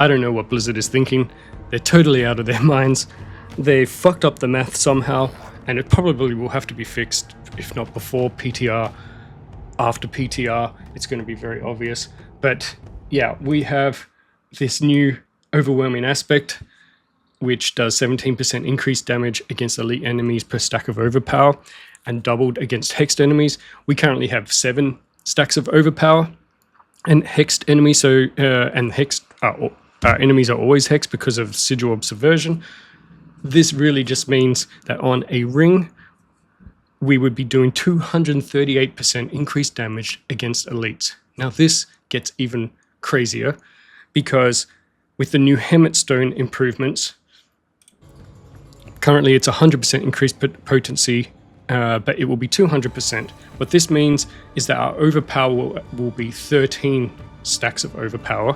I don't know what Blizzard is thinking. They're totally out of their minds. They fucked up the math somehow, and it probably will have to be fixed, if not before PTR. After PTR, it's going to be very obvious. But yeah, we have this new overwhelming aspect, which does 17% increased damage against elite enemies per stack of overpower, and doubled against hexed enemies. We currently have 7 stacks of overpower and hexed enemies. So and hexed enemies are always hexed because of sigil of subversion. This really just means that on a ring, we would be doing 238% increased damage against elites. Now this gets even crazier because with the new Hemet stone improvements, currently it's 100% increased potency, but it will be 200%. What this means is that our overpower will be 13 stacks of overpower,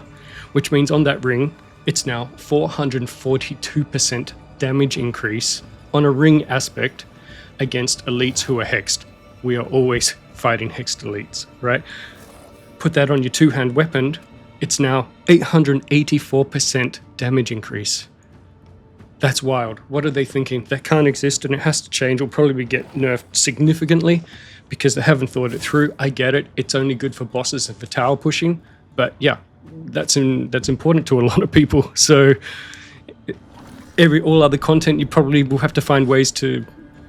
which means on that ring, it's now 442% damage increase on a ring aspect against elites who are hexed. We are always fighting hexed elites, right? Put that on your two-hand weapon, it's now 884% damage increase. That's wild. What are they thinking? That can't exist and it has to change. It'll probably get nerfed significantly because they haven't thought it through. I get it. It's only good for bosses and for tower pushing. But yeah, that's important to a lot of people. So all other content, you probably will have to find ways to,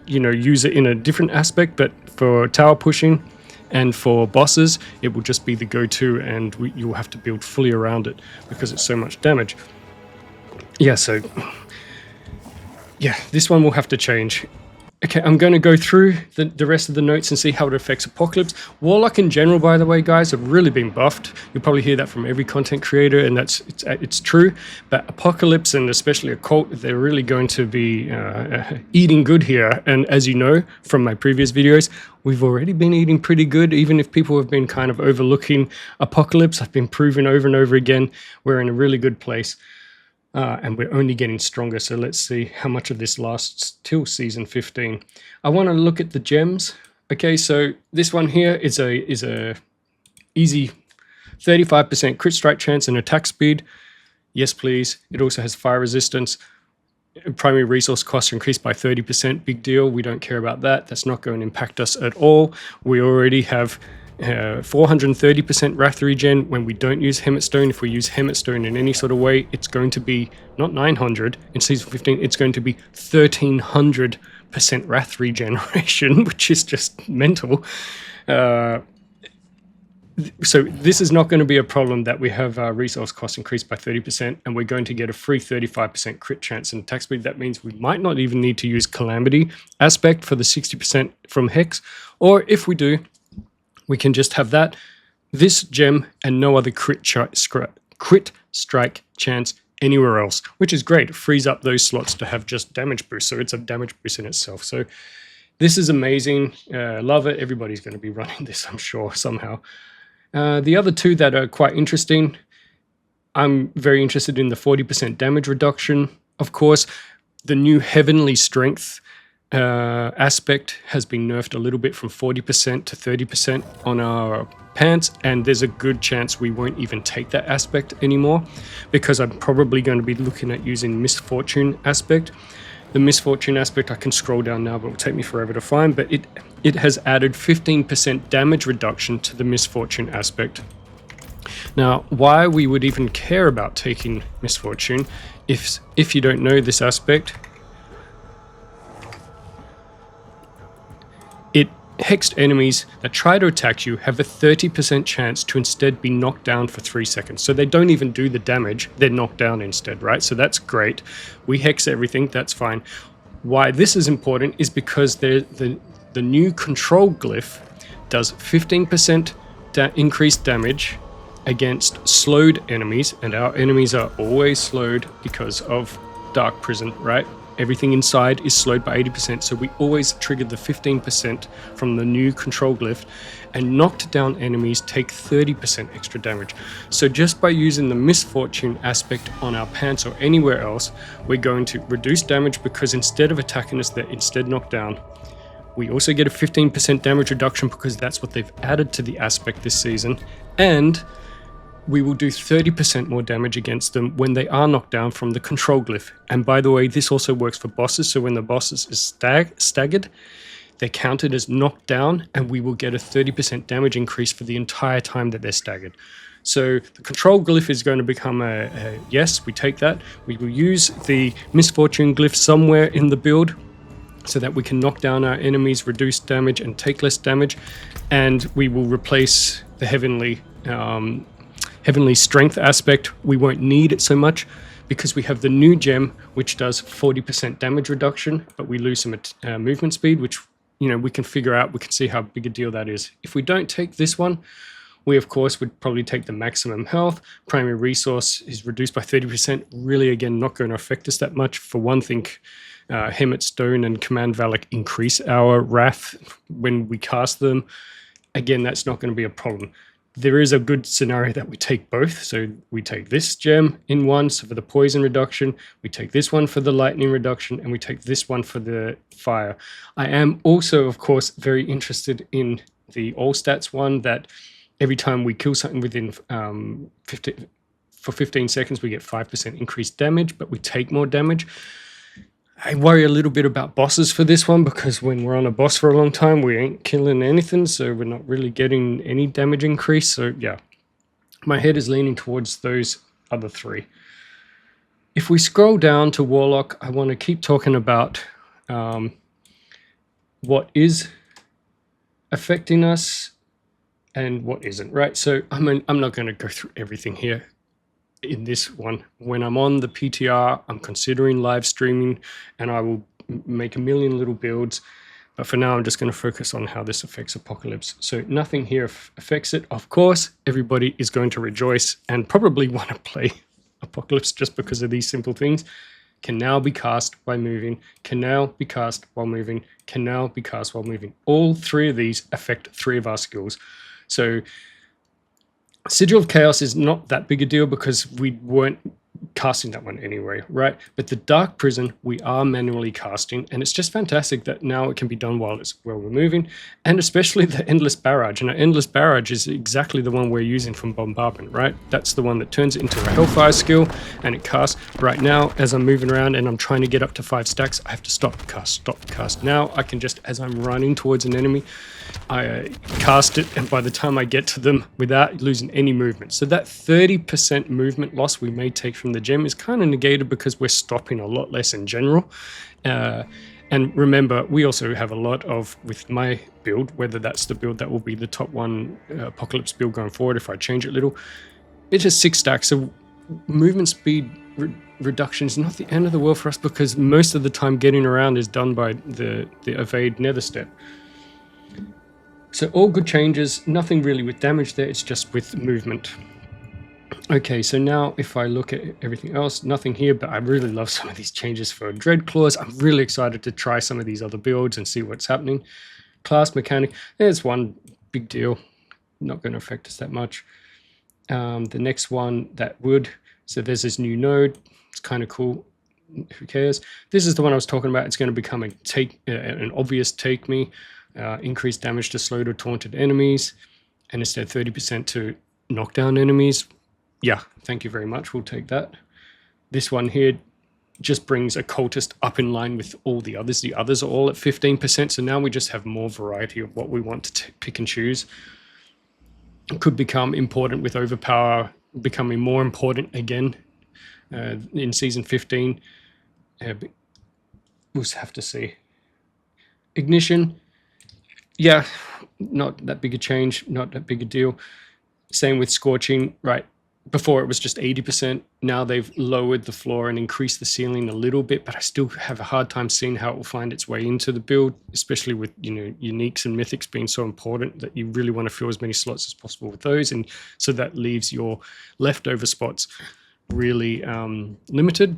use it in a different aspect. But for tower pushing and for bosses, it will just be the go-to, and you'll have to build fully around it because it's so much damage. Yeah, so yeah, this one will have to change. Okay, I'm going to go through the rest of the notes and see how it affects Apocalypse. Warlock in general, by the way, guys, have really been buffed. You'll probably hear that from every content creator, and it's true. But Apocalypse, and especially Occult, they're really going to be eating good here. And as you know from my previous videos, we've already been eating pretty good. Even if people have been kind of overlooking Apocalypse, I've been proving over and over again, we're in a really good place. And we're only getting stronger, so let's see how much of this lasts till season 15. I want to look at the gems. Okay, so this one here is a easy 35% crit strike chance and attack speed. Yes, please. It also has fire resistance. Primary resource costs are increased by 30%. Big deal. We don't care about that. That's not going to impact us at all. We already have 430% wrath regen when we don't use Hemet stone. If we use Hemet stone in any sort of way, it's going to be not 900 in season 15, it's going to be 1300% wrath regeneration, which is just mental. So this is not going to be a problem that we have our resource costs increased by 30%, and we're going to get a free 35% crit chance and attack speed. That means we might not even need to use Calamity aspect for the 60% from Hex, or if we do, we can just have this gem, and no other crit strike chance anywhere else, which is great. It frees up those slots to have just damage boost, so it's a damage boost in itself. So this is amazing. Love it. Everybody's going to be running this, I'm sure, somehow. The other two that are quite interesting, I'm very interested in the 40% damage reduction. Of course, the new Heavenly Strength aspect has been nerfed a little bit from 40% to 30% on our pants, and there's a good chance we won't even take that aspect anymore because I'm probably going to be looking at using Misfortune aspect. The Misfortune aspect, I can scroll down now, but it will take me forever to find, but it has added 15% damage reduction to the Misfortune aspect. Now, why we would even care about taking Misfortune, if you don't know this aspect, hexed enemies that try to attack you have a 30% chance to instead be knocked down for 3 seconds. So they don't even do the damage, they're knocked down instead, right? So that's great. We hex everything, that's fine. Why this is important is because the new control glyph does 15% increased damage against slowed enemies, and our enemies are always slowed because of Dark Prison, right? Everything inside is slowed by 80%, so we always trigger the 15% from the new control glyph, and knocked down enemies take 30% extra damage. So just by using the Misfortune aspect on our pants or anywhere else, we're going to reduce damage because instead of attacking us, they're instead knocked down. We also get a 15% damage reduction because that's what they've added to the aspect this season, and we will do 30% more damage against them when they are knocked down from the control glyph. And by the way, this also works for bosses. So when the bosses is staggered, they're counted as knocked down, and we will get a 30% damage increase for the entire time that they're staggered. So the control glyph is going to become a yes, we take that. We will use the misfortune glyph somewhere in the build so that we can knock down our enemies, reduce damage, and take less damage. And we will replace the heavenly strength aspect. We won't need it so much because we have the new gem, which does 40% damage reduction, but we lose some movement speed, which, you know, we can figure out. We can see how big a deal that is. If we don't take this one, we of course would probably take the maximum health. Primary resource is reduced by 30%. Really, again, not going to affect us that much. For one thing, Hemet Stone and Command Valak increase our wrath when we cast them. Again, that's not going to be a problem. There is a good scenario that we take both. So we take this gem in one, so for the poison reduction, we take this one for the lightning reduction, and we take this one for the fire. I am also, of course, very interested in the all stats one, that every time we kill something within 15 seconds, we get 5% increased damage, but we take more damage. I worry a little bit about bosses for this one, because when we're on a boss for a long time, we ain't killing anything, so we're not really getting any damage increase. So yeah, my head is leaning towards those other three. If we scroll down to Warlock, I want to keep talking about what is affecting us and what isn't, right? So I'm not going to go through everything here in this one. When I'm on the PTR, I'm considering live streaming, and I will make a million little builds, but for now I'm just going to focus on how this affects Apocalypse. So nothing here affects it. Of course, everybody is going to rejoice and probably want to play Apocalypse just because of these simple things. Can now be cast by moving, can now be cast while moving, can now be cast while moving. All three of these affect three of our skills. So Sigil of Chaos is not that big a deal because we weren't casting that one anyway, right? But the Dark Prison, we are manually casting, and it's just fantastic that now it can be done while we're moving, and especially the Endless Barrage. And our Endless Barrage is exactly the one we're using from Bombardment, right? That's the one that turns it into a Hellfire skill, and it casts. Right now, as I'm moving around and I'm trying to get up to 5 stacks, I have to stop the cast. Now I can just, as I'm running towards an enemy, I cast it, and by the time I get to them without losing any movement. So that 30% movement loss we may take from the gem is kind of negated because we're stopping a lot less in general. And remember, we also have a lot of, with my build, whether that's the build that will be the top one Apocalypse build going forward if I change it a little, it's just 6 stacks. So movement speed reduction is not the end of the world for us, because most of the time getting around is done by the evade nether step. So all good changes, nothing really with damage there, it's just with movement. Okay, so now if I look at everything else, nothing here, but I really love some of these changes for Dread Claws. I'm really excited to try some of these other builds and see what's happening. Class mechanic, there's one big deal, not going to affect us that much. The next one that would, so there's this new node, it's kind of cool, who cares? This is the one I was talking about. It's going to become an obvious take me. Increased damage to slowed or taunted enemies, and instead 30% to knockdown enemies. Yeah, thank you very much, we'll take that. This one here just brings a cultist up in line with all the others. The others are all at 15%, so now we just have more variety of what we want to pick and choose. It could become important with Overpower becoming more important again in Season 15. We'll have to see. Ignition. Yeah, not that big a change, not that big a deal. Same with Scorching, right? Before it was just 80%. Now they've lowered the floor and increased the ceiling a little bit, but I still have a hard time seeing how it will find its way into the build, especially with, you know, uniques and mythics being so important that you really want to fill as many slots as possible with those. And so that leaves your leftover spots really limited.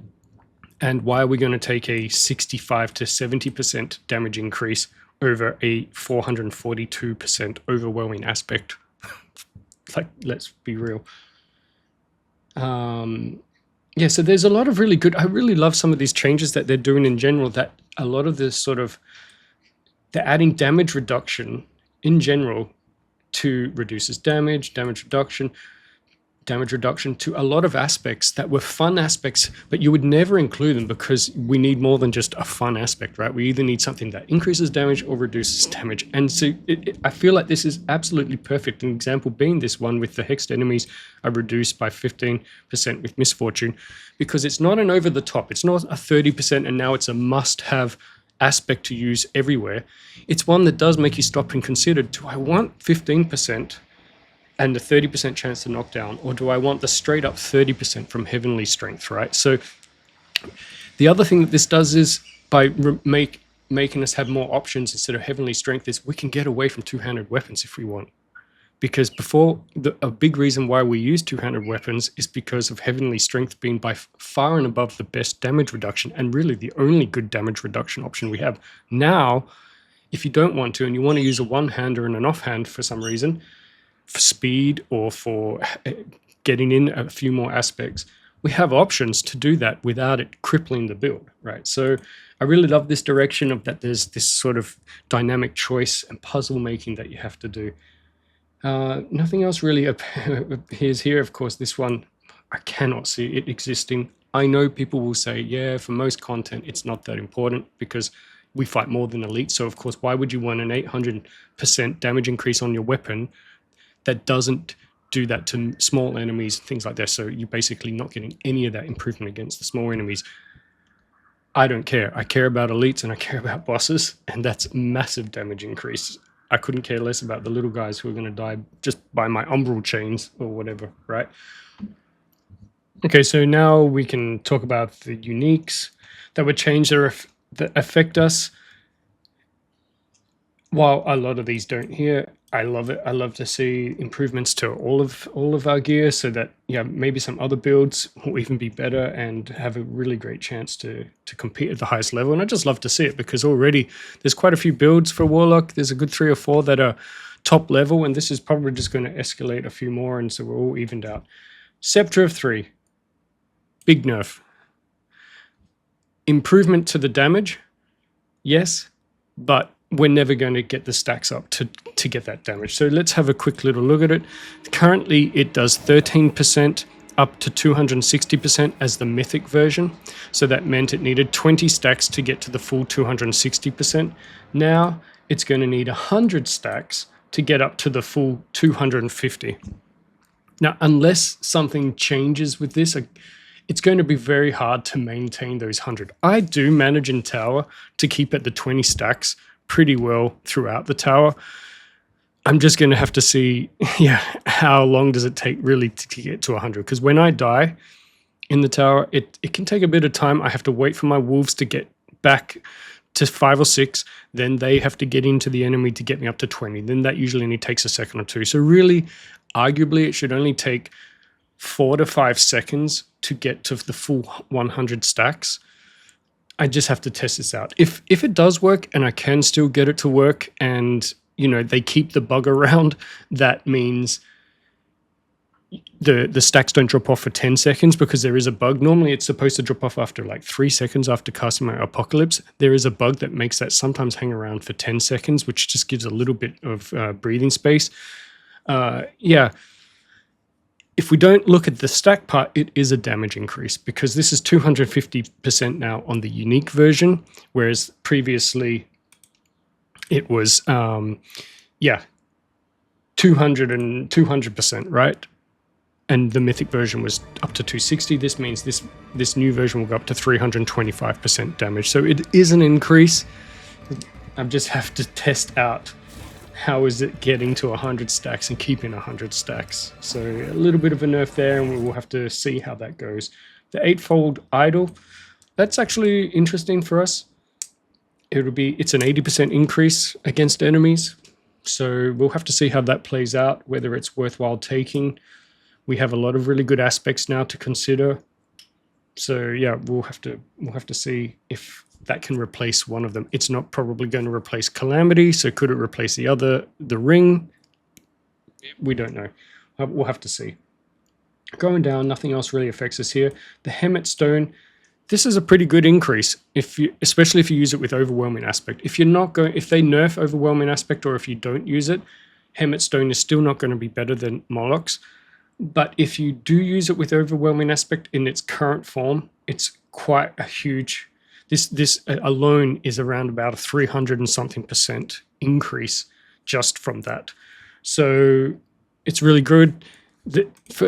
And why are we going to take a 65 to 70% damage increase over a 442% overwhelming aspect? Like, let's be real. Yeah, so there's a lot of really good, I really love some of these changes that they're doing in general, that a lot of this sort of, they're adding damage reduction in general to reduces damage reduction, damage reduction to a lot of aspects that were fun aspects, but you would never include them because we need more than just a fun aspect, right? We either need something that increases damage or reduces damage. And so I feel like this is absolutely perfect. An example being this one with the hexed enemies are reduced by 15% with misfortune, because it's not an over the top. It's not a 30% and now it's a must-have aspect to use everywhere. It's one that does make you stop and consider, do I want 15% and a 30% chance to knock down, or do I want the straight up 30% from Heavenly Strength, right? So the other thing that this does is by making us have more options instead of Heavenly Strength is we can get away from two-handed weapons if we want. Because before, a big reason why we use two-handed weapons is because of Heavenly Strength being by far and above the best damage reduction and really the only good damage reduction option we have. Now, if you don't want to and you want to use a one-hander and an offhand for some reason, for speed or for getting in a few more aspects, we have options to do that without it crippling the build, right? So I really love this direction of that there's this sort of dynamic choice and puzzle making that you have to do. Nothing else really appears here. Of course, this one, I cannot see it existing. I know people will say, yeah, for most content, it's not that important because we fight more than elite. So of course, why would you want an 800% damage increase on your weapon that doesn't do that to small enemies, things like that? So you're basically not getting any of that improvement against the small enemies. I don't care. I care about elites and I care about bosses, and that's massive damage increase. I couldn't care less about the little guys who are going to die just by my umbral chains or whatever, right? Okay, so now we can talk about the uniques that would change that affect us. While a lot of these don't here, I love it. I love to see improvements to all of our gear so that, yeah, maybe some other builds will even be better and have a really great chance to compete at the highest level. And I just love to see it because already there's quite a few builds for Warlock. There's a good 3 or 4 that are top level, and this is probably just going to escalate a few more, and so we're all evened out. Scepter of 3. Big nerf. Improvement to the damage, yes, but we're never going to get the stacks up to get that damage. So let's have a quick little look at it. Currently, it does 13% up to 260% as the mythic version. So that meant it needed 20 stacks to get to the full 260%. Now it's going to need 100 stacks to get up to the full 250. Now, unless something changes with this, it's going to be very hard to maintain those 100. I do manage in tower to keep at the 20 stacks pretty well throughout the tower. I'm just going to have to see, yeah, how long does it take really to get to 100? Because when I die in the tower, it can take a bit of time. I have to wait for my wolves to get back to 5 or 6. Then they have to get into the enemy to get me up to 20. Then that usually only takes a second or two. So really, arguably, it should only take 4 to 5 seconds to get to the full 100 stacks. I just have to test this out. If it does work and I can still get it to work and, you know, they keep the bug around, that means the stacks don't drop off for 10 seconds because there is a bug. Normally it's supposed to drop off after like 3 seconds after casting my Apocalypse. There is a bug that makes that sometimes hang around for 10 seconds, which just gives a little bit of breathing space. Yeah. If we don't look at the stack part, it is a damage increase because this is 250% now on the unique version, whereas previously it was, 200 and 200%, right? And the mythic version was up to 260. This means this new version will go up to 325% damage. So it is an increase. I just have to test out how is it getting to 100 stacks and keeping 100 stacks. So a little bit of a nerf there, and we will have to see how that goes. The 8-fold idol, that's actually interesting for us. It's an 80% increase against enemies. So we'll have to see how that plays out, whether it's worthwhile taking. We have a lot of really good aspects now to consider. So yeah, we'll have to see if that can replace one of them. It's not probably going to replace Calamity, so could it replace the ring? We don't know. We'll have to see. Going down, nothing else really affects us here. The Hemet stone, this is a pretty good increase, especially if you use it with overwhelming aspect. If they nerf overwhelming aspect, or if you don't use it, Hemet stone is still not going to be better than Moloch's. But if you do use it with overwhelming aspect in its current form, it's quite a huge. This alone is around about a 300 and something % increase just from that. So it's really good.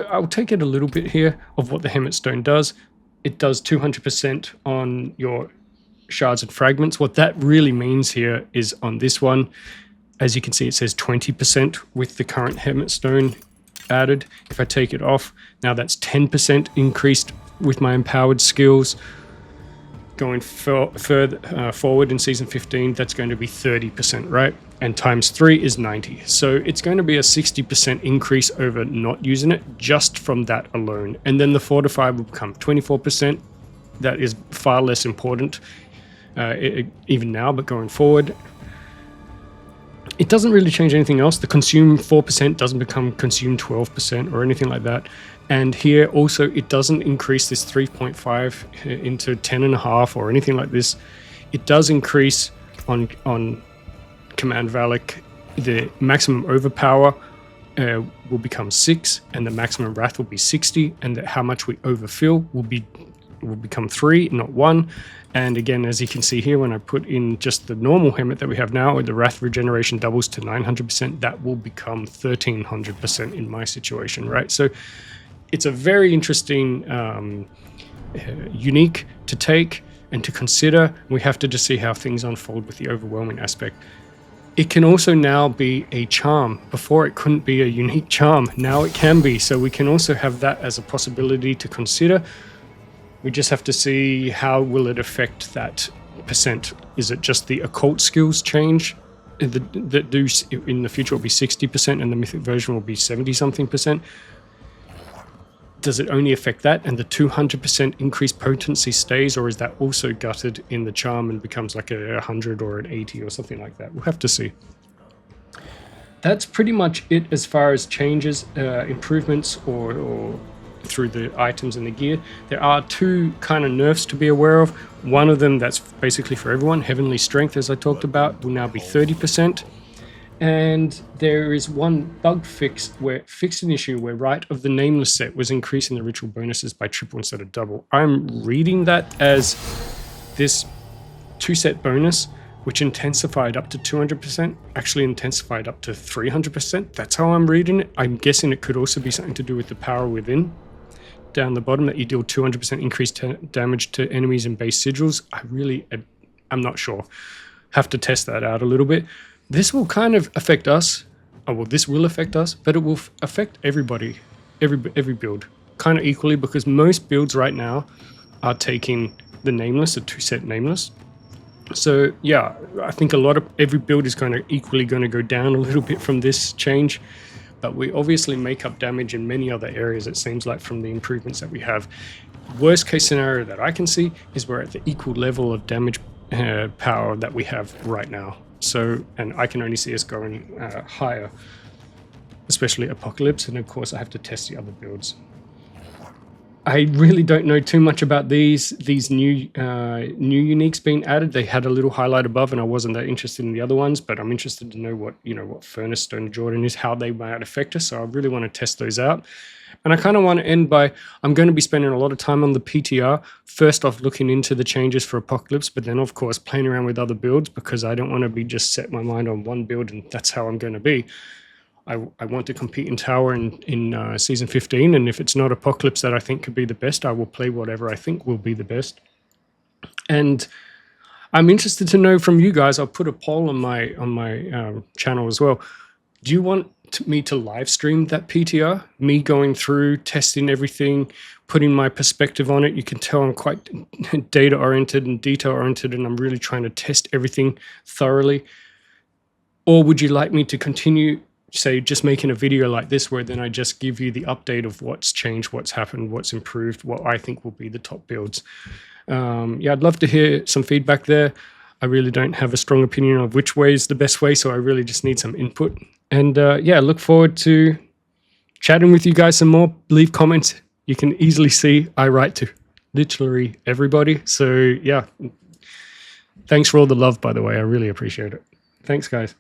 I'll take it a little bit here of what the Hemet Stone does. It does 200% on your shards and fragments. What that really means here is on this one, as you can see, it says 20% with the current Hemet Stone added. If I take it off, now that's 10% increased with my empowered skills. Going further forward in season 15, that's going to be 30%, right? And times 3 is 90. So it's going to be a 60% increase over not using it just from that alone. And then the fortify will become 24%. That is far less important even now, but going forward, it doesn't really change anything else. The consume 4% doesn't become consume 12% or anything like that. And here also, it doesn't increase this 3.5 into 10.5 or anything like this. It does increase on Command Valak. The maximum overpower will become 6, and the maximum wrath will be 60, and how much we overfill will become 3, not 1. And again, as you can see here, when I put in just the normal Hemet that we have now, the wrath regeneration doubles to 900%, that will become 1300% in my situation, right? So it's a very interesting unique to take and to consider. We have to just see how things unfold with the overwhelming aspect. It can also now be a charm. Before it couldn't be a unique charm, now it can be. So we can also have that as a possibility to consider. We just have to see how will it affect that percent. Is it just the occult skills change that do in the future will be 60% and the mythic version will be 70-something%? Does it only affect that and the 200% increased potency stays, or is that also gutted in the charm and becomes like a 100 or an 80 or something like that? We'll have to see. That's pretty much it as far as changes, improvements, or through the items and the gear. There are 2 kind of nerfs to be aware of. One of them that's basically for everyone. Heavenly Strength, as I talked about, will now be 30%. And there is one bug fix where fixed an issue where Rite of the Nameless set was increasing the ritual bonuses by triple instead of double. I'm reading that as this 2-set bonus, which intensified up to 200%, actually intensified up to 300%. That's how I'm reading it. I'm guessing it could also be something to do with the power within. Down the bottom, that you deal 200% increased damage to enemies and base sigils. I'm not sure. Have to test that out a little bit. This will kind of affect us. Oh, well, this will affect us, but it will affect everybody, every build, kind of equally, because most builds right now are taking the Nameless, a 2-set Nameless. So yeah, I think every build is equally going to go down a little bit from this change. But we obviously make up damage in many other areas, it seems like, from the improvements that we have. Worst case scenario that I can see is we're at the equal level of damage power that we have right now. So, and I can only see us going higher, especially Apocalypse, and of course I have to test the other builds. I really don't know too much about these new uniques being added. They had a little highlight above, and I wasn't that interested in the other ones, but I'm interested to know what Furnace Stone Jordan is, how they might affect us. So I really want to test those out. And I kind of want to end by, I'm going to be spending a lot of time on the PTR. First off, looking into the changes for Apocalypse, but then of course playing around with other builds, because I don't want to be just set my mind on one build and that's how I'm going to be. I want to compete in Tower in Season 15, and if it's not Apocalypse that I think could be the best, I will play whatever I think will be the best. And I'm interested to know from you guys. I'll put a poll on my channel as well. Do you want me to live stream that PTR? Me going through, testing everything, putting my perspective on it. You can tell I'm quite data-oriented and detail-oriented, and I'm really trying to test everything thoroughly. Or would you like me to continue, say, just making a video like this, where then I just give you the update of what's changed, what's happened, what's improved, what I think will be the top builds? Yeah, I'd love to hear some feedback there. I really don't have a strong opinion of which way is the best way, so I really just need some input. And yeah, look forward to chatting with you guys some more. Leave comments. You can easily see I write to literally everybody. So yeah, thanks for all the love, by the way. I really appreciate it. Thanks, guys.